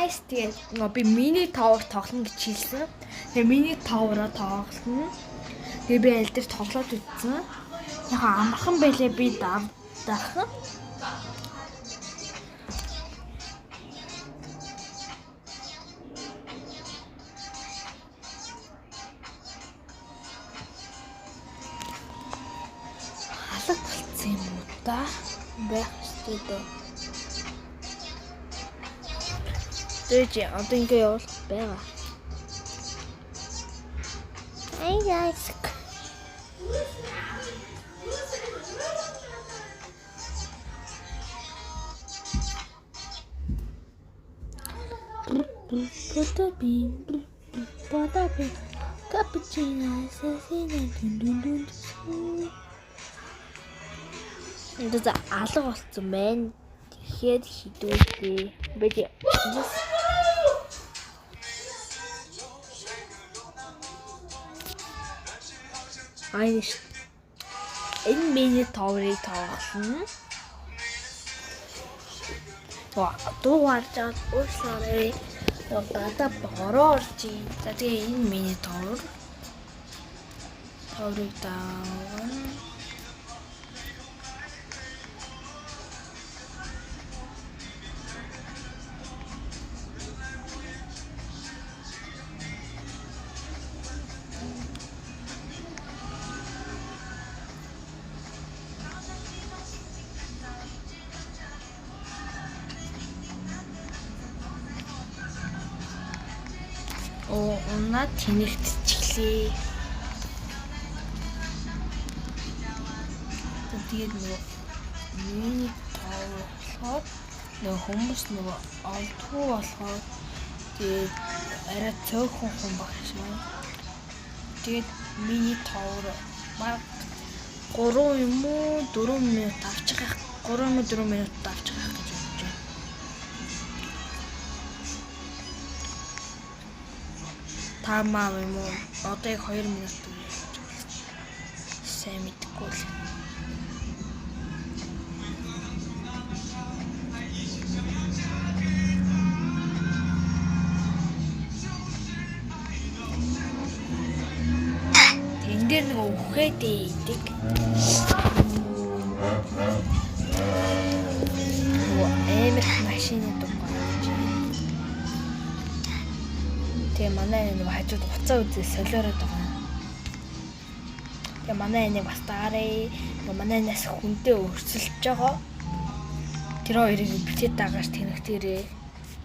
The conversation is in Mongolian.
guys. Тэгээд би mini tower тоглоно гэж хэлсэн. Тэгээд mini tower-а тоглоно. Тэгээд би аль дээр тоглоод үзсэн. Яг амархан байлээ би давах. Халаг болцсон юм уу та? Байх шүү дээ. Тэжи одоо ингэ явал байгаа. Hey guys. Cappuccino, энэ алга болсон байна. Тэгэхээр хідүүлээ. Бид Айш энэ миний товерыг тоглоно. Дугаар жаад уушлаарэ. Бата борооч. За тэгээ энэ миний товерыг даавна. Унаа тэнэгтчихлээ. Тэгээд нөгөө миний тоолоход нөгөө хүмүүс нөгөө олдгүй болохоор тэгээд арай цөөхөн хүн багшаа. Тэгээд миний тоор баг 3 юм уу 4 минут авчих гэх 3 юм уу 4 минут авчих гэх гэж бодож байна. Тамаа юм уу одоо яг 2 минут сайн мэдгүй л. Тэндэр нэг үхээд ийдэг. Эмэр машины дугаарч. Тэгээ манай нэг хажууд уцаа үзээ солиороод байгаа. Тэгээ манай нэг бас даарэ. Манай нас хүнтэй өрсөлдөж байгаа. Тэр хоёрыг битээ дагаж тэнэгтэрээ.